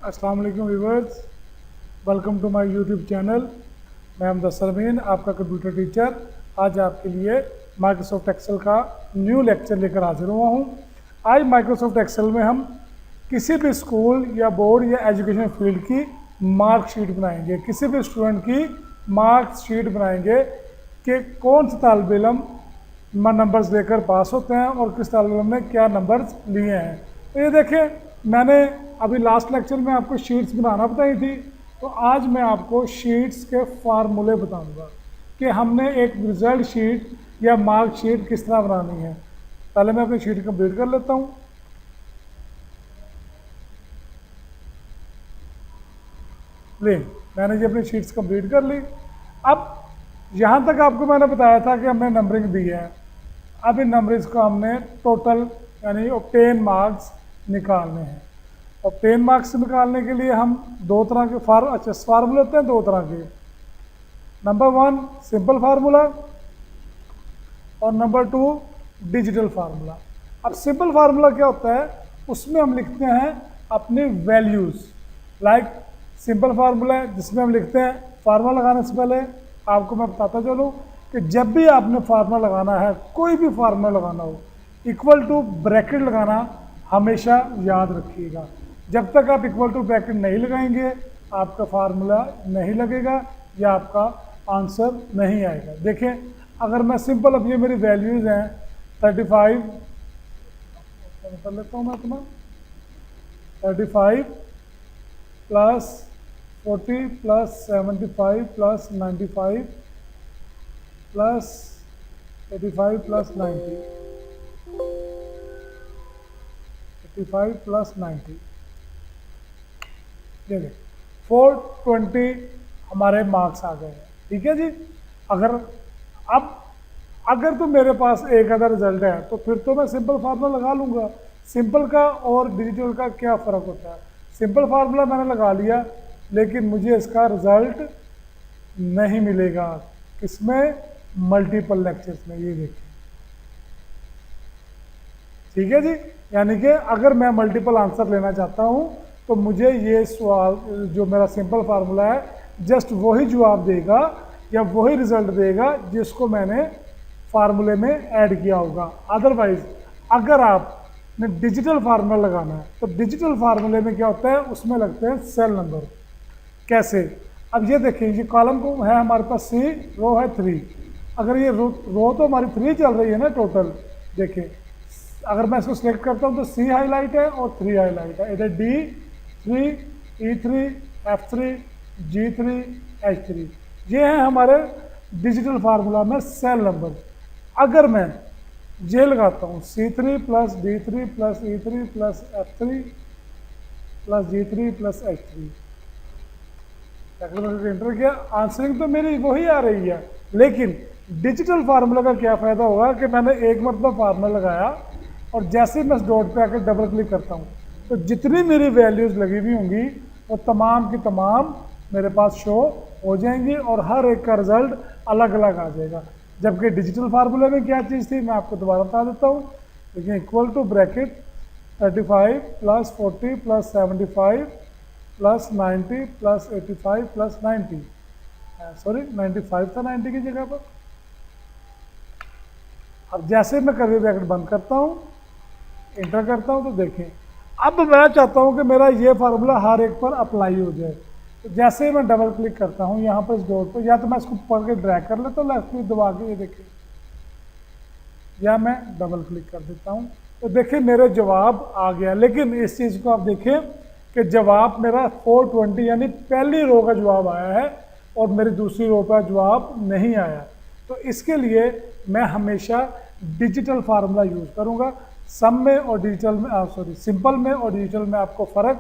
अस्सलाम वालेकुम viewers, welcome to my YouTube channel. मैं अहमद सरमीन, आपका कंप्यूटर टीचर। आज आपके लिए माइक्रोसॉफ्ट एक्सेल का न्यू लेक्चर लेकर हाजिर हुआ हूँ। आज माइक्रोसॉफ्ट एक्सेल में हम किसी भी स्कूल या बोर्ड या एजुकेशन फील्ड की मार्कशीट बनाएंगे। किसी भी स्टूडेंट की मार्कशीट बनाएंगे कि कौन सा तालिब इल्म नंबर्स लेकर पास होते हैं और किस तालिब इल्म ने क्या नंबर्स लिए हैं। तो ये देखें, मैंने अभी लास्ट लेक्चर में आपको शीट्स बनाना बताई थी, तो आज मैं आपको शीट्स के फार्मूले बताऊंगा कि हमने एक रिजल्ट शीट या मार्क शीट किस तरह बनानी है। पहले मैं अपनी शीट कंप्लीट कर लेता हूँ। ले, मैंने ये अपनी शीट्स कंप्लीट कर ली। अब यहाँ तक आपको मैंने बताया था कि हमने नंबरिंग दी है। अब इन नंबरिंग्स को हमने टोटल यानी ऑब्टेन मार्क्स निकालने हैं। ऑब्टेन मार्क्स निकालने के लिए हम दो तरह के फार्मूले होते हैं, दो तरह के। नंबर 1 सिंपल फार्मूला और नंबर 2 डिजिटल फार्मूला। अब सिंपल फार्मूला क्या होता है, उसमें हम लिखते हैं अपनी वैल्यूज़। लाइक सिंपल फार्मूला है जिसमें हम लिखते हैं, फार्मूला लगाने से पहले आपको मैं बताता चलूँ कि जब भी आपने फार्मूला लगाना है, कोई भी फार्मूला लगाना हो, इक्वल टू ब्रैकेट लगाना हमेशा याद रखिएगा। जब तक आप इक्वल टू ब्रैकेट नहीं लगाएंगे, आपका फार्मूला नहीं लगेगा या आपका आंसर नहीं आएगा। देखें, अगर मैं सिंपल, अब ये मेरी वैल्यूज़ हैं 35 कर लेता हूँ मैं अपना 35 plus 40 plus 75 plus 95 plus 85 plus 90, 85 plus 90, देखिए 420 हमारे मार्क्स आ गए हैं। ठीक है जी। अगर तो मेरे पास एक अदर रिजल्ट है तो फिर तो मैं सिंपल फार्मूला लगा लूँगा। सिंपल का और डिजिटल का क्या फ़र्क होता है? सिंपल फार्मूला मैंने लगा लिया, लेकिन मुझे इसका रिजल्ट नहीं मिलेगा। किसमें? मल्टीपल लेक्चर्स में। ये देखिए, ठीक है जी। यानी कि अगर मैं मल्टीपल आंसर लेना चाहता हूँ तो मुझे ये सवाल, जो मेरा सिंपल फार्मूला है, जस्ट वही जवाब देगा या वही रिजल्ट देगा जिसको मैंने फार्मूले में ऐड किया होगा। अदरवाइज अगर आपने डिजिटल फार्मूला लगाना है तो डिजिटल फार्मूले में क्या होता है, उसमें लगते हैं सेल नंबर। कैसे? अब ये देखिए, ये कॉलम को है हमारे पास C, रो है 3। अगर ये रो तो हमारी 3 चल रही है ना टोटल। देखिए, अगर मैं इसको सिलेक्ट करता हूँ तो C हाईलाइट है और 3 हाईलाइट है। इधर D3, E3, F3, G3, H3, ये हैं हमारे डिजिटल फार्मूला में सेल नंबर। अगर मैं ये लगाता हूँ C3 plus D3 plus E3 plus F3 plus G3 plus H3, enter किया, आंसरिंग तो मेरी वही आ रही है। लेकिन डिजिटल फार्मूला का क्या फ़ायदा होगा कि मैंने एक मतलब फार्मूला लगाया और जैसे ही मैं इस डॉट पे आकर डबल क्लिक करता हूँ तो जितनी मेरी वैल्यूज़ लगी हुई होंगी वो तमाम की तमाम मेरे पास शो हो जाएंगी और हर एक का रिजल्ट अलग अलग आ जाएगा। जबकि डिजिटल फार्मूले में क्या चीज़ थी, मैं आपको दोबारा बता देता हूँ। देखिए, equal to bracket 35 plus 40 plus 75 plus 90 plus 85 plus 90, sorry 95 था 90 की जगह पर। अब जैसे मैं कर्ली ब्रैकेट बंद करता हूँ, इंटर करता हूँ, तो देखें अब मैं चाहता हूँ कि मेरा ये फार्मूला हर एक पर अप्लाई हो जाए। तो जैसे ही मैं डबल क्लिक करता हूँ यहाँ पर इस डॉट पर, या तो मैं इसको पढ़ के ड्रैग कर लेता हूँ लेफ्ट क्लिक दबा के, ये देखिए, या मैं डबल क्लिक कर देता हूँ तो देखिए मेरे जवाब आ गया। लेकिन इस चीज़ को आप देखें कि जवाब मेरा 420 यानी पहली रो का जवाब आया है और मेरी दूसरी रो का जवाब नहीं आया। तो इसके लिए मैं हमेशा डिजिटल फार्मूला यूज़ करूँगा। सम में और डिजिटल में, सिंपल में और डिजिटल में आपको फ़र्क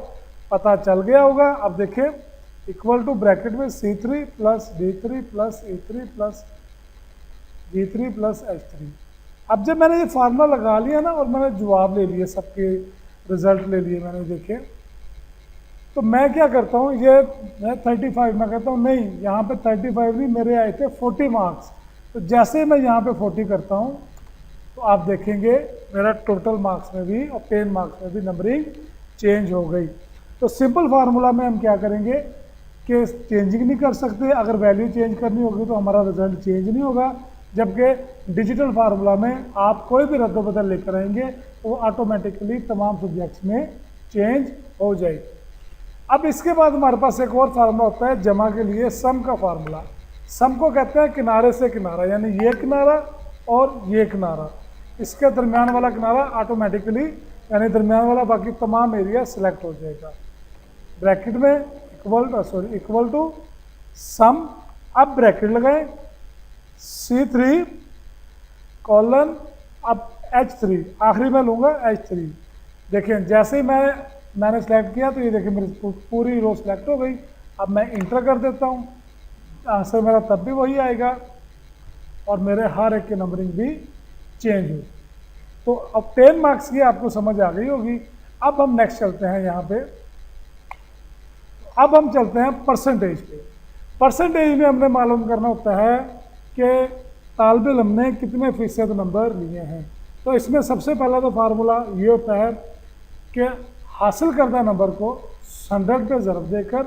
पता चल गया होगा। अब देखें, इक्वल टू ब्रैकेट में C3 plus D3 plus E3 plus G3 plus H3। अब जब मैंने ये फार्मूला लगा लिया ना और मैंने जवाब ले लिए, सबके रिजल्ट ले लिए मैंने, देखे, तो मैं क्या करता हूँ, ये मैं 35, मैं कहता हूँ नहीं, यहाँ पे 35 नहीं, मेरे आए थे 40 मार्क्स। तो जैसे ही मैं यहाँ पे 40 करता हूँ तो आप देखेंगे मेरा टोटल मार्क्स में भी और 10 मार्क्स में भी नंबरिंग चेंज हो गई। तो सिंपल फार्मूला में हम क्या करेंगे कि चेंजिंग नहीं कर सकते, अगर वैल्यू चेंज करनी होगी तो हमारा रिजल्ट चेंज नहीं होगा। जबकि डिजिटल फार्मूला में आप कोई भी रद्द बदल लेकर आएंगे तो वो ऑटोमेटिकली तमाम सब्जेक्ट्स में चेंज हो जाएगी। अब इसके बाद हमारे पास एक और फार्मूला होता है जमा के लिए, सम का फार्मूला। सम को कहते हैं किनारे से किनारा, यानी ये किनारा और ये किनारा, इसके दरमियान वाला किनारा ऑटोमेटिकली यानी दरमियान वाला बाकी तमाम एरिया सिलेक्ट हो जाएगा। ब्रैकेट में इक्वल टू सम, अब ब्रैकेट लगाएं C3 कॉलन अब H3, आखिरी में लूँगा H3। देखिए जैसे ही मैंने सेलेक्ट किया तो ये देखिए मेरी पूरी रो सेलेक्ट हो गई। अब मैं इंटर कर देता हूँ, आंसर मेरा तब भी वही आएगा और मेरे हर एक की नंबरिंग भी चेंज हुई। तो अब 10 मार्क्स की आपको समझ आ गई होगी। अब हम नेक्स्ट चलते हैं यहाँ पे, अब हम चलते हैं परसेंटेज पे। परसेंटेज में हमने मालूम करना होता है कि तालिब इल्म ने कितने फीसद नंबर लिए हैं। तो इसमें सबसे पहला तो फार्मूला ये होता है कि हासिल करदा नंबर को 100 पे ज़रब देकर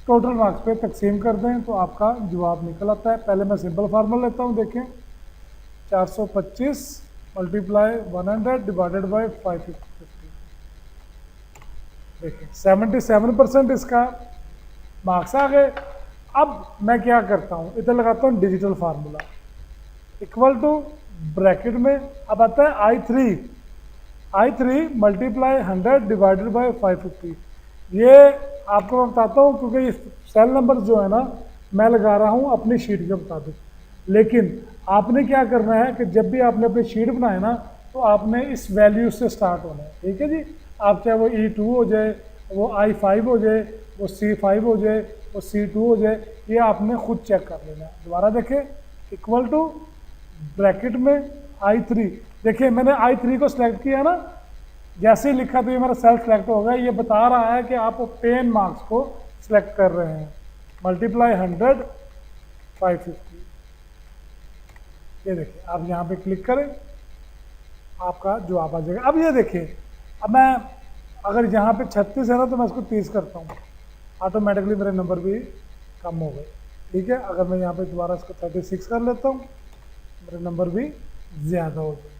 टोटल मार्क्स पे तकसीम कर दें तो आपका जवाब निकल आता है। पहले मैं सिंपल फार्मूला लेता हूँ, देखें 425 मल्टीप्लाई 100 डिवाइडेड बाई 550। देखिए 77% इसका मार्क्स आ गए। अब मैं क्या करता हूँ, इधर लगाता हूँ digital formula equal to bracket में, अब आता है I3 मल्टीप्लाई 100 डिवाइडेड बाई 550। ये आपको मैं बताता हूँ क्योंकि सेल नंबर जो है ना मैं लगा रहा हूँ अपनी शीट के मुताबिक, लेकिन आपने क्या करना है कि जब भी आपने अपनी शीट बनाए ना तो आपने इस वैल्यू से स्टार्ट होना है। ठीक है जी, आप चाहे वो E2 हो जाए, वो I5 हो जाए, वो C5 हो जाए, वो C2 हो जाए, ये आपने खुद चेक कर लेना है। दोबारा देखें इक्वल टू ब्रैकेट में I3, देखिए मैंने I3 को सिलेक्ट किया ना, जैसे ही लिखा तो ये मेरा सेल्फ सेलेक्ट होगा। ये बता रहा है कि आप 10 मार्क्स को सिलेक्ट कर रहे हैं, मल्टीप्लाई 100 550। ये देखिए आप यहाँ पे क्लिक करें, आपका जवाब आ जाएगा। अब ये देखिए, अब मैं अगर यहाँ पे 36 है ना तो मैं इसको 30 करता हूँ, ऑटोमेटिकली मेरे नंबर भी कम हो गए। ठीक है, अगर मैं यहाँ पे दोबारा इसको 36 कर लेता हूँ मेरे नंबर भी ज़्यादा हो जाए।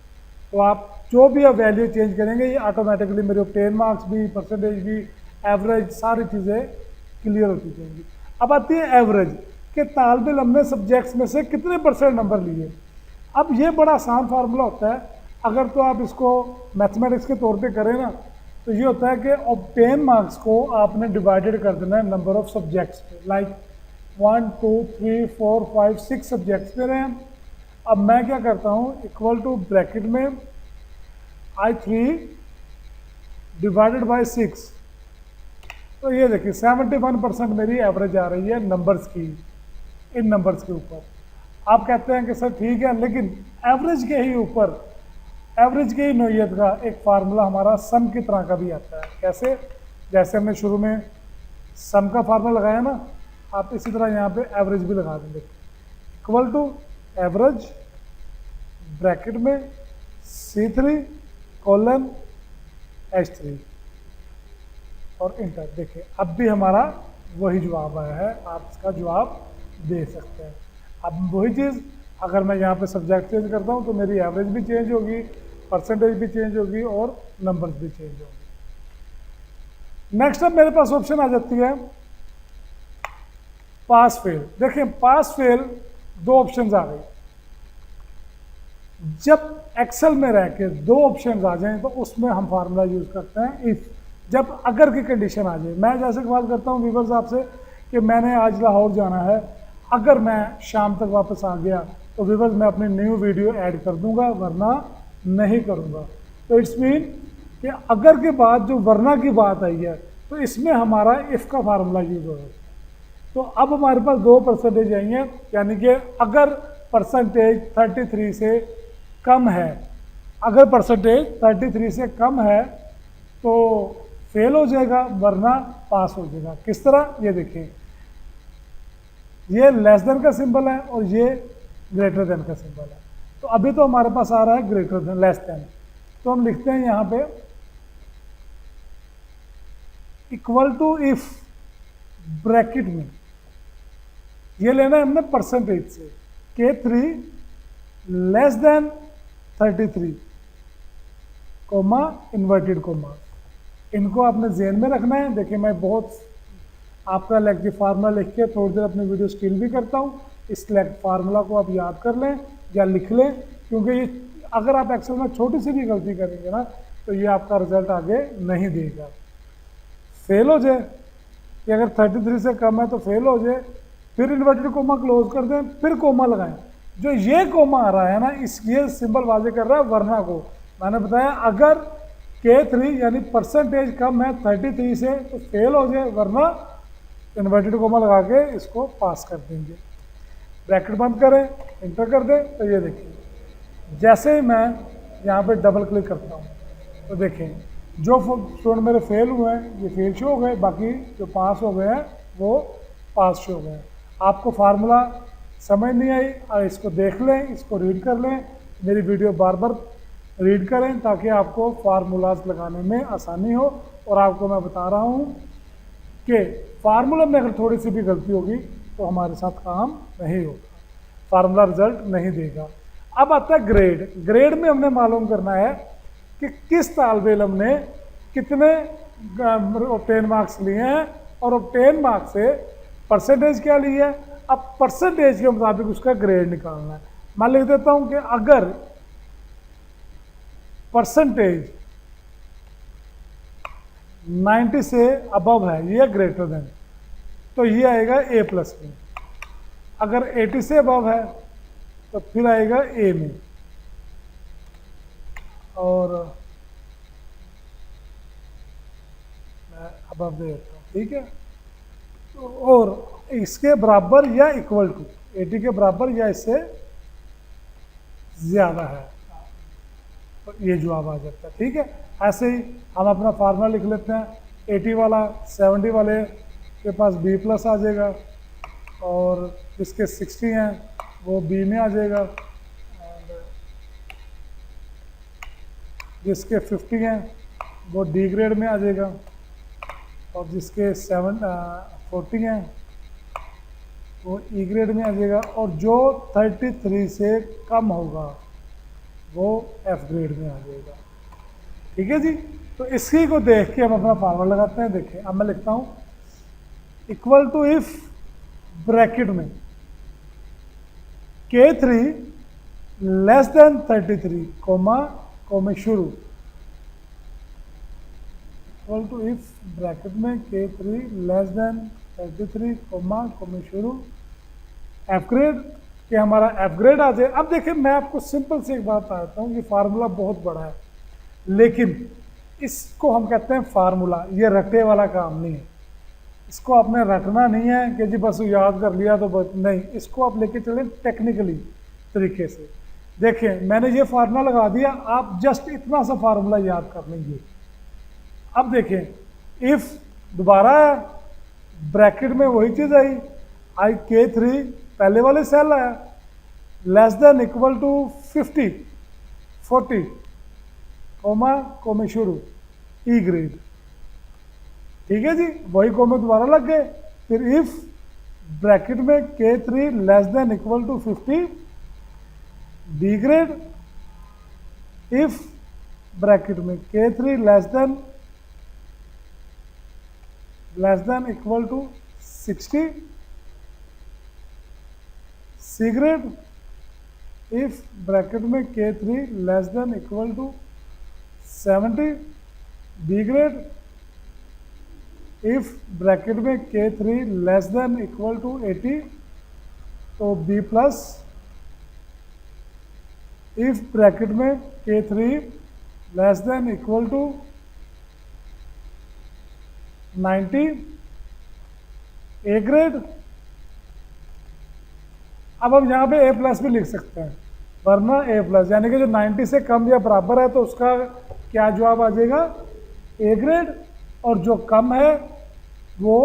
तो आप जो भी आप वैल्यू चेंज करेंगे ये ऑटोमेटिकली मेरे 10 मार्क्स भी, परसेंटेज भी, एवरेज, सारी चीज़ें क्लियर होती जाएंगी। अब आती है एवरेज कि तालिब इल्म ने सब्जेक्ट्स में से कितने % नंबर लिए। अब ये बड़ा आसान फार्मूला होता है, अगर तो आप इसको मैथमेटिक्स के तौर पे करें ना तो ये होता है कि अब 10 मार्क्स को आपने डिवाइडेड कर देना है नंबर ऑफ सब्जेक्ट्स पे, लाइक 1 2 3 4 5 6 सब्जेक्ट्स पे रहे हैं। अब मैं क्या करता हूँ इक्वल टू ब्रैकेट में I3 डिवाइडेड बाय 6, तो ये देखिए 71% मेरी एवरेज आ रही है नंबर्स की, इन नंबर्स के ऊपर। आप कहते हैं कि सर ठीक है, लेकिन एवरेज के ही ऊपर, एवरेज की ही नोयत का एक फार्मूला हमारा सम की तरह का भी आता है। कैसे? जैसे हमने शुरू में सम का फार्मूला लगाया ना, आप इसी तरह यहाँ पे एवरेज भी लगा देंगे इक्वल टू एवरेज ब्रैकेट में C3 कॉलन H3 और इंटर। देखिए अब भी हमारा वही जवाब आया है, आप इसका जवाब दे सकते हैं। अब वही चीज़ अगर मैं यहाँ पे सब्जेक्ट चेंज करता हूँ तो मेरी एवरेज भी चेंज होगी, परसेंटेज भी चेंज होगी और नंबर्स भी चेंज होंगे। नेक्स्ट अब मेरे पास ऑप्शन आ जाती है पास फेल। देखिए पास फेल दो ऑप्शंस आ गई। जब एक्सेल में रह के दो ऑप्शंस आ जाएं तो उसमें हम फार्मूला यूज करते हैं इफ, जब अगर की कंडीशन आ जाए। मैं जैसे सवाल करता हूँ व्यूअर्स आपसे कि मैंने आज लाहौर जाना है, अगर मैं शाम तक वापस आ गया तो व्यूअर्स मैं अपनी न्यू वीडियो ऐड कर दूंगा, वरना नहीं करूंगा। तो इट्स मीन कि अगर के बाद जो वरना की बात आई है तो इसमें हमारा इफ का फार्मूला यूज होगा। तो अब हमारे पास 2% आई हैं, यानी कि अगर परसेंटेज 33 से कम है, अगर परसेंटेज 33 से कम है तो फेल हो जाएगा, वरना पास हो जाएगा। किस तरह? ये देखिए, ये लेस देन का सिंबल है और ये ग्रेटर देन का सिंबल है। तो अभी तो हमारे पास आ रहा है ग्रेटर देन, लेस देन, तो हम लिखते हैं यहाँ पे इक्वल टू इफ ब्रैकेट में ये लेना है हमने परसेंटेज से, K3 less than 33 coma inverted coma. इनको आपने ज़हन में रखना है। देखिए मैं बहुत आपका लेक्चर फार्मूला लिख के थोड़ी देर अपनी वीडियो स्टिल भी करता हूँ। इस फार्मूला को आप याद कर लें या लिख लें, क्योंकि ये अगर आप एक्सेल में छोटी सी भी गलती करेंगे ना तो ये आपका रिजल्ट आगे नहीं देगा, फेल हो जाए कि अगर 33 से कम है तो फेल हो जाए। फिर इन्वर्टेड कोमा क्लोज कर दें, फिर कोमा लगाएं। जो ये कोमा आ रहा है ना, इस ये सिंबल वाजे कर रहा है वरना को। मैंने बताया अगर K3 यानी परसेंटेज कम है 33 से तो फेल हो जाए, वरना इन्वर्टेड कोमा लगा के इसको पास कर देंगे। ब्रैकेट बंद करें, इंटर कर दें, तो ये देखिए जैसे ही मैं यहाँ पे डबल क्लिक करता हूँ तो देखें जो स्टूडेंट मेरे फेल हुए हैं ये फेल शो हो गए, बाकी जो पास हो गए हैं वो पास शो हो गए हैं। आपको फार्मूला समझ नहीं आई और इसको देख लें, इसको रीड कर लें, मेरी वीडियो बार बार रीड करें ताकि आपको फार्मूलाज लगाने में आसानी हो। और आपको मैं बता रहा हूँ कि फार्मूला में अगर थोड़ी सी भी गलती होगी तो हमारे साथ काम नहीं होगा, फार्मूला रिजल्ट नहीं देगा। अब आता है ग्रेड। ग्रेड में हमने मालूम करना है कि किस तालिब इल्म ने कितने ऑब्टेन मार्क्स लिए हैं और ऑब्टेन मार्क्स से परसेंटेज क्या ली है। अब परसेंटेज के मुताबिक उसका ग्रेड निकालना है। मैं लिख देता हूं कि अगर परसेंटेज 90 से अबव है, ये ग्रेटर देन, तो ये आएगा A+ में। अगर 80 से अबव है तो फिर आएगा A में, और मैं अबव दे देता हूँ, ठीक है। और इसके बराबर या इक्वल टू 80 के बराबर या इससे ज़्यादा है तो ये जवाब आ जाता है, ठीक है। ऐसे ही हम अपना फार्मूला लिख लेते हैं। 80 वाला 70 वाले के पास B+ आ जाएगा, और जिसके 60 हैं वो B में आ जाएगा, और जिसके 50 हैं वो D ग्रेड में आ जाएगा, और जिसके 40 हैं वो E ग्रेड में आ जाएगा, और जो 33 से कम होगा वो F ग्रेड में आ जाएगा, ठीक है जी। तो इसी को देख के हम अपना फार्मूला लगाते हैं। देखिए अब मैं लिखता हूँ इक्वल टू इफ ब्रैकेट में K3 लेस देन 33 कोमा कोमे शुरू, इक्वल टू इफ ब्रैकेट में K3 लेस देन 33 कोमा कोमे शुरू, एफ ग्रेड कि हमारा एफ ग्रेड आ जाए। अब देखिए मैं आपको सिंपल से एक बात बताता हूँ, ये फार्मूला बहुत बड़ा है लेकिन इसको हम कहते हैं फार्मूला, ये रटे वाला काम नहीं है। इसको आपने रटना नहीं है कि जी बस याद कर लिया तो बस नहीं, इसको आप लेके चलें टेक्निकली तरीके से। देखिए मैंने ये फार्मूला लगा दिया, आप जस्ट इतना सा फार्मूला याद कर लेंगे। अब देखें इफ दोबारा ब्रैकेट में वही चीज़ आई K3 पहले वाले सेल आया less than equal to 40 comma कोमे शुरू E ग्रेड, ठीक है जी। वही कोमे दोबारा लग गए। फिर इफ ब्रैकेट में K3 less than equal to 50 B grade, if bracket में K3 less than equal to 60 C grade, if bracket में K3 less than equal to 70 B grade, if bracket में K3 less than equal to 80 तो B+, if bracket में K3 less than equal to 90 A grade. अब हम यहाँ पे A+ भी लिख सकते हैं, वरना A+, यानी कि जो 90 से कम या बराबर है तो उसका क्या जवाब आ जाएगा A ग्रेड, और जो कम है वो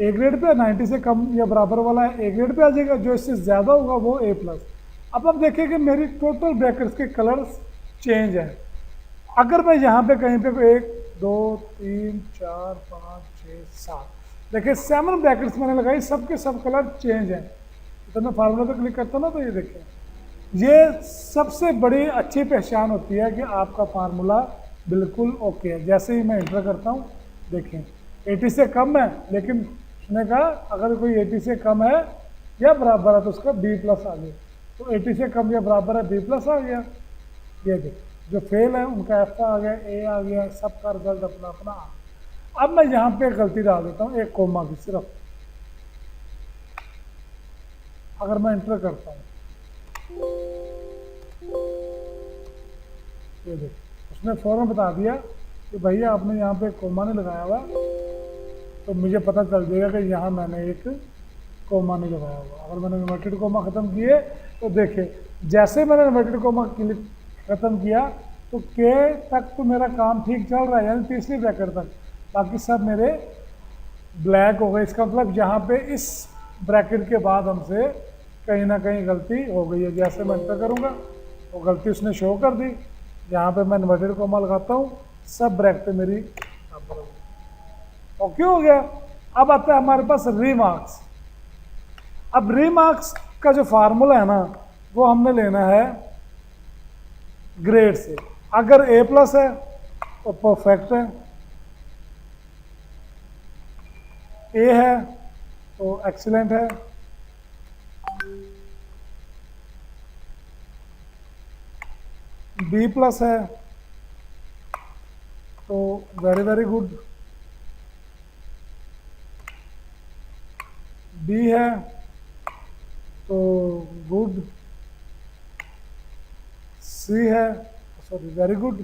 A ग्रेड पे, 90 से कम या बराबर वाला है A ग्रेड पे आ जाएगा, जो इससे ज़्यादा होगा वो A+। अब देखिए कि मेरी टोटल ब्रैकेट्स के कलर्स चेंज है। अगर मैं यहाँ पे कहीं पे एक 2 3 4 5 6 7। देखिए 7 ब्रैकेट्स मैंने लगाई, सबके सब कलर चेंज हैं। तो मैं फार्मूला पे क्लिक करता हूँ ना, तो ये देखिए, ये सबसे बड़ी अच्छी पहचान होती है कि आपका फार्मूला बिल्कुल ओके है। जैसे ही मैं इंटर करता हूँ, देखें 80 से कम है, लेकिन उसने कहा अगर कोई 80 से कम है या बराबर है तो उसका B+ आ गया। तो 80 से कम या बराबर है, B+ आ गया। ये देखिए, जो फेल है उनका F आ गया, A आ गया, सबका रिजल्ट अपना अपना आ गया। अब मैं यहाँ पे गलती डाल देता हूँ, एक कोमा की सिर्फ। अगर मैं इंटर करता हूँ, ये देखिए, उसने फौरन बता दिया कि भैया आपने यहाँ पे कोमा नहीं लगाया हुआ, तो मुझे पता चल जाएगा कि यहाँ मैंने एक कोमा नहीं लगाया हुआ। अगर मैंने इन्वर्टेड कोमा ख़त्म किए तो देखिए, जैसे मैंने इन्वर्टेड कोमा ख़त्म किया तो के तक तो मेरा काम ठीक चल रहा है, यानी तीसरी ब्रैकेट तक, बाकी सब मेरे ब्लैक हो गए। इसका मतलब यहाँ पे इस ब्रैकेट के बाद हमसे कहीं ना कहीं गलती हो गई है। जैसे मैं एंटर करूँगा तो गलती उसने शो कर दी। यहाँ पे मैं इन्वर्टेड कोमा लगाता हूँ, सब ब्रैकेट मेरी ओके हो गया। अब आता है हमारे पास रीमार्क्स। अब रीमार्क्स का जो फार्मूला है ना, वो हमने लेना है ग्रेड से। अगर A+ है तो परफेक्ट है, A है तो एक्सीलेंट है, B+ है तो वेरी वेरी गुड, B है तो गुड, C है, सॉरी वेरी गुड,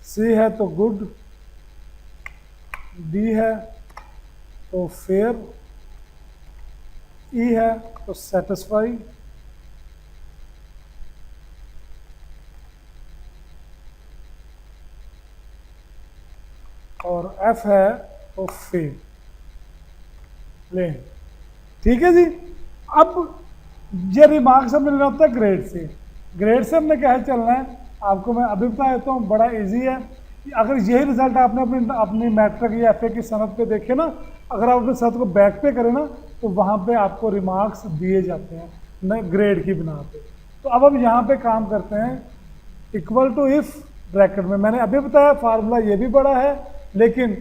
C है तो गुड, D है तो फेयर, E है तो सेटिस्फाई, और F है तो फेल। ले, ठीक है जी। अब ये रिमार्क्स हमें लेना होता है ग्रेड से। ग्रेड से हमने क्या है चलना है, आपको मैं अभी बता देता हूँ, बड़ा इजी है। अगर यही रिजल्ट आपने अपनी मैट्रिक या FA की सनद पे देखे ना, अगर आप अपने सनद को बैक पे करें ना, तो वहाँ पे आपको रिमार्क्स दिए जाते हैं न ग्रेड की बिना पे। तो अब हम यहाँ पे काम करते हैं इक्वल टू इफ ब्रैकेट में। मैंने अभी बताया फार्मूला ये भी बड़ा है, लेकिन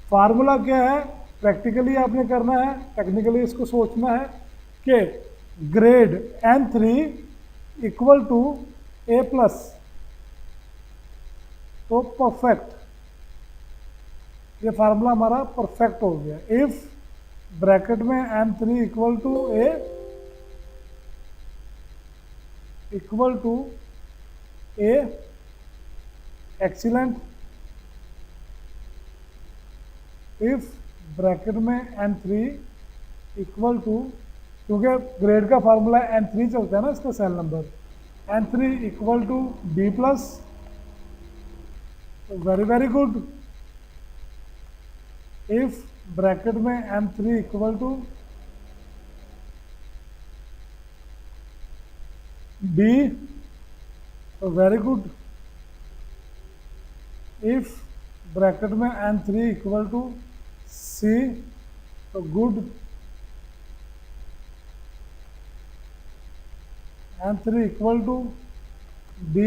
फार्मूला क्या है प्रैक्टिकली आपने करना है, टेक्निकली इसको सोचना है कि grade N3 equal to A+, तो परफेक्ट, ये फार्मूला हमारा परफेक्ट हो गया। इफ ब्रैकेट में N3 equal to A equal to A excellent, if bracket में N3 इक्वल टू, क्योंकि ग्रेड का फार्मूला N3 चलता है ना इसका cell number, N3 equal to B+, very very good. If bracket में M3 इक्वल टू B, तो very good. If bracket में N3 इक्वल टू C, तो good. N3 equal to B,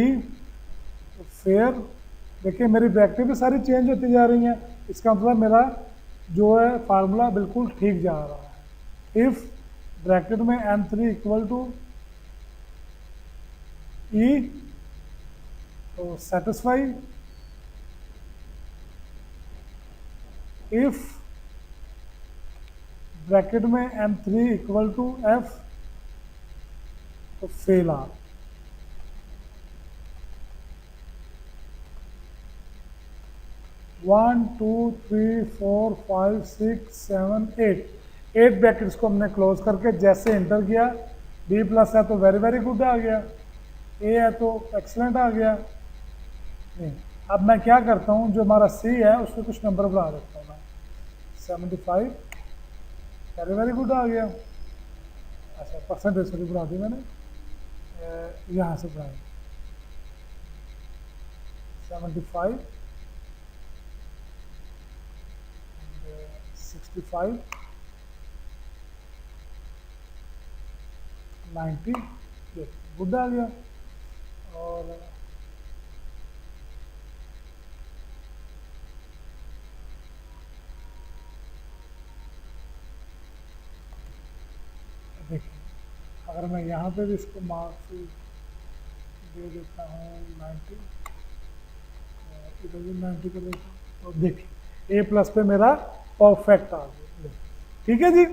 तो फेयर। देखिए मेरी ब्रैकेट भी सारी चेंज होती जा रही हैं, इसका मतलब मेरा जो है फार्मूला बिल्कुल ठीक जा रहा है। इफ ब्रैकेट में N3 इक्वल टू E, तो सेटिस्फाई। इफ ब्रैकेट में M3 इक्वल टू F, तो फेल आर। One two three four five six seven eight brackets को हमने क्लोज करके जैसे एंटर किया, B+ है तो वेरी वेरी गुड आ गया, A है तो एक्सीलेंट आ गया। नहीं, अब मैं क्या करता हूँ, जो हमारा C है उसमें कुछ नंबर बढ़ा देता हूँ मैं, 75, वेरी वेरी गुड आ गया। अच्छा परसेंटेज सॉरी बढ़ा दी मैंने, यहाँ से बढ़ाई, 75 65 90 गुड आ गया। और देखिए अगर मैं यहाँ पे भी इसको मार्क्स दे देता हूँ 90, इधर भी 90 कर देता हूँ, तो देखिए A+ पे मेरा परफेक्ट आ गया। ठीक है जी,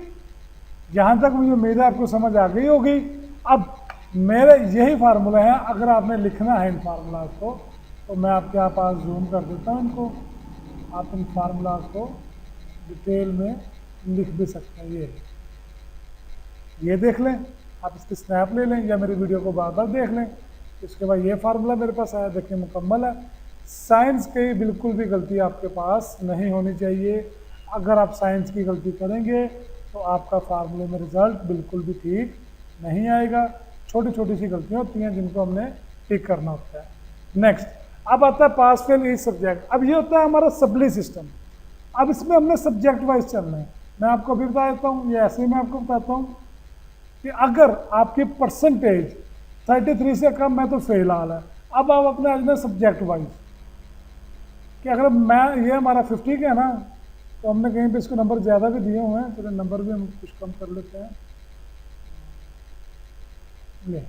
यहाँ तक मुझे उम्मीद है आपको समझ आ गई होगी। अब मेरे यही फार्मूला है, अगर आपने लिखना है इन फार्मूलाज को तो मैं आपके यहाँ पास जूम कर देता हूँ इनको, आप इन फार्मूलाज को डिटेल में लिख भी सकते हैं। ये देख लें, आप इसकी स्नैप ले लें या मेरी वीडियो को बार बार देख लें। इसके बाद ये फार्मूला मेरे पास आया, देखिए मुकम्मल है। साइंस की बिल्कुल भी गलती आपके पास नहीं होनी चाहिए। अगर आप साइंस की गलती करेंगे तो आपका फार्मूले में रिजल्ट बिल्कुल भी ठीक नहीं आएगा। छोटी छोटी सी गलतियाँ होती हैं जिनको हमने ठीक करना होता है। नेक्स्ट, अब आता है पास फेल ईच सब्जेक्ट। अब ये होता है हमारा सप्ली सिस्टम। अब इसमें हमने सब्जेक्ट वाइज चलना है। मैं आपको अभी बता देता हूँ, ये ऐसे ही मैं आपको बताता हूँ कि अगर आपकी परसेंटेज 33 से कम है तो फेल हाल है। अब आप अपने आज में सब्जेक्ट वाइज कि अगर मैं ये हमारा 50 का है ना, तो हमने कहीं पे इसको नंबर ज़्यादा भी दिए हुए हैं, तो नंबर भी हम कुछ कम कर लेते हैं। ले,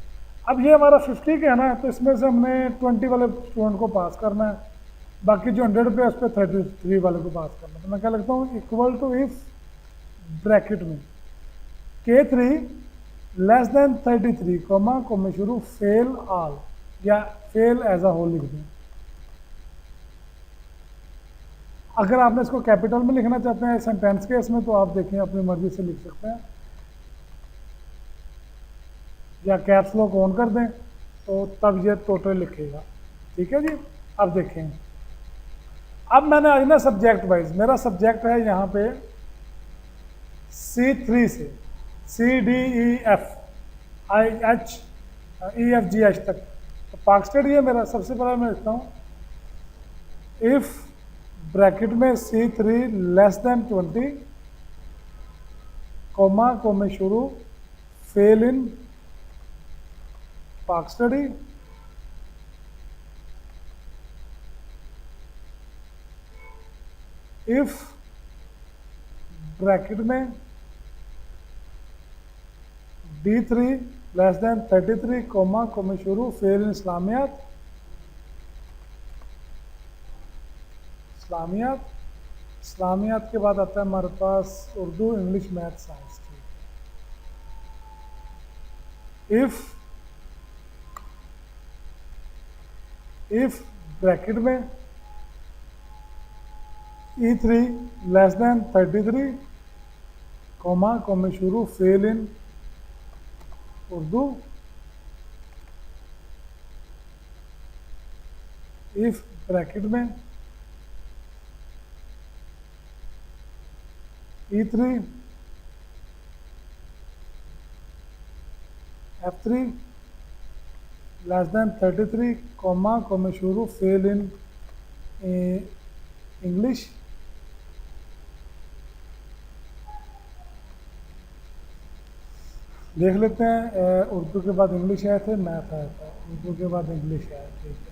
अब ये हमारा 50 का है ना, तो इसमें से हमने 20 वाले स्टूडेंट को पास करना है, बाकी जो 100 पे उस पर 33 वाले को पास करना है। तो मैं क्या लिखता हूँ, इक्वल टू इफ ब्रैकेट में K3 लेस देन 33 कॉमा में शुरू फेल ऑल या फेल एज अ होल लिख दें। अगर आपने इसको कैपिटल में लिखना चाहते हैं सेंटेंस के इसमें, तो आप देखें अपनी मर्जी से लिख सकते हैं, या कैप्स लॉक ऑन कर दें तो तब ये टोटल लिखेगा। ठीक है जी, अब देखें, अब मैंने आज ना सब्जेक्ट वाइज, मेरा सब्जेक्ट है यहाँ पे C3 से CDEFIHEFGH तक, तो पार्क ये मेरा। सबसे पहले मैं लिखता हूँ इफ ब्रैकेट में C3 लेस देन 20 कॉमा में शुरू fail in park study, if bracket में D3 लेस देन 33 कॉमा में शुरू फेल इन इस्लामियात, इस्लामियात के बाद आता है हमारे पास Urdu, English, math, science. If bracket में E3 लेस देन 33 कॉमा में शुरू fail in Urdu, if bracket में E3 F3 less than 33 comma में शुरू फेल इन इंग्लिश, देख लेते हैं। उर्दू के बाद इंग्लिश आए थे, मैथ आया था, उर्दू के बाद इंग्लिश आया। ठीक है,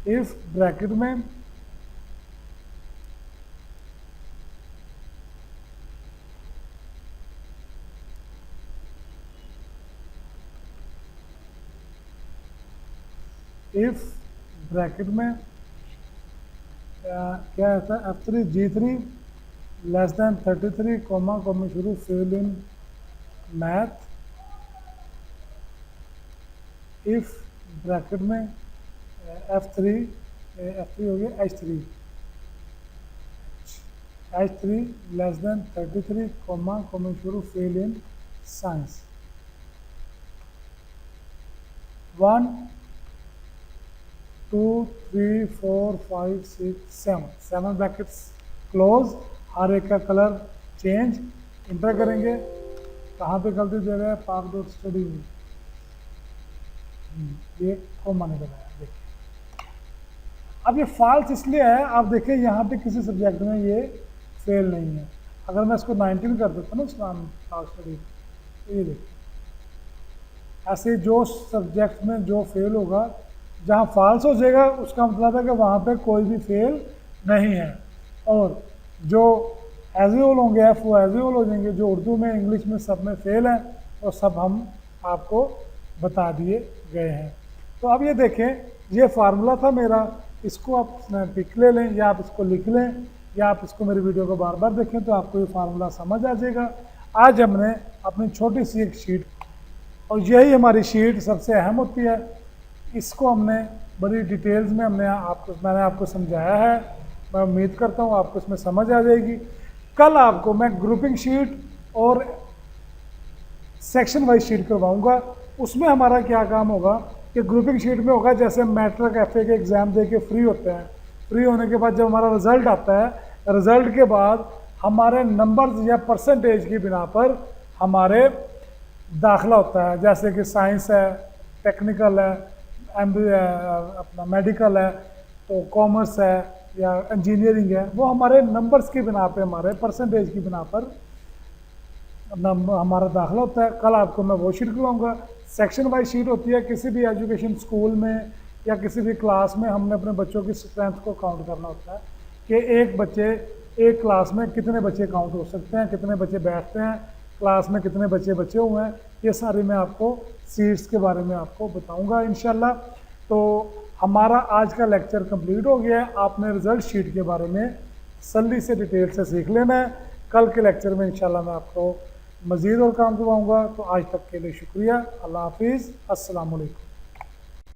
इफ ब्रैकेट में क्या आता है F3 G3 less than 33 comma में शुरू fail in math, if bracket में F3 हो गया H3 लेस देन 33 कॉमा में शुरू fail in science. 1 2 3 4 5 6 7 brackets close, हर एक का कलर चेंज, इंटर करेंगे, कहाँ पे गलती दे रहे हैं, पाक डॉट स्टडी में ये कॉमा नहीं बनाया। देखिए अब ये फॉल्स इसलिए है, आप देखिए यहाँ पे किसी सब्जेक्ट में ये फेल नहीं है। अगर मैं इसको 19 कर देता ना इस्लाम पाक स्टडी, तो ये देखिए ऐसे जो सब्जेक्ट में जो फेल होगा, जहाँ फॉल्स हो जाएगा उसका मतलब है कि वहाँ पे कोई भी फेल नहीं है। और जो एज ए होल होंगे एफ वो एज ए होल हो जाएंगे, जो उर्दू में इंग्लिश में सब में फेल हैं और सब हम आपको बता दिए गए हैं। तो अब ये देखें, ये फार्मूला था मेरा, इसको आप पिक ले लें या आप इसको लिख लें या आप इसको मेरी वीडियो को बार बार देखें तो आपको ये फार्मूला समझ आ जाएगा। आज हमने अपनी छोटी सी एक शीट, और यही हमारी शीट सबसे अहम होती है, इसको हमने बड़ी डिटेल्स में मैंने आपको समझाया है। मैं उम्मीद करता हूँ आपको इसमें समझ आ जाएगी। कल आपको मैं ग्रुपिंग शीट और सेक्शन वाइज शीट करवाऊँगा। उसमें हमारा क्या काम होगा कि ग्रुपिंग शीट में होगा जैसे मैट्रिक एफए के एग्ज़ाम दे के फ्री होते हैं, फ्री होने के बाद जब हमारा रिज़ल्ट आता है, रिज़ल्ट के बाद हमारे नंबर्स या परसेंटेज की बिना पर हमारे दाखिला होता है। जैसे कि साइंस है, टेक्निकल है, अपना मेडिकल है, तो कॉमर्स है या इंजीनियरिंग है, वो हमारे नंबर्स की बिना पे, हमारे परसेंटेज की बिना पर हमारा दाखिला होता है। कल आपको मैं वो शीट करवाऊँगा। सेक्शन वाइज शीट होती है, किसी भी एजुकेशन स्कूल में या किसी भी क्लास में हमने अपने बच्चों की स्ट्रेंथ को काउंट करना होता है कि एक क्लास में कितने बच्चे काउंट हो सकते हैं, कितने बच्चे बैठते हैं, क्लास में कितने बच्चे बचे हुए हैं। ये सारी मैं आपको सीट्स के बारे में आपको बताऊंगा इंशाल्लाह। तो हमारा आज का लेक्चर कंप्लीट हो गया है। आपने रिज़ल्ट शीट के बारे में तसल्ली से डिटेल से सीख लेना है। कल के लेक्चर में इंशाल्लाह मैं आपको मज़ीद और काम करवाऊँगा। तो आज तक के लिए शुक्रिया। अल्लाह हाफिज़। अस्सलाम वालेकुम।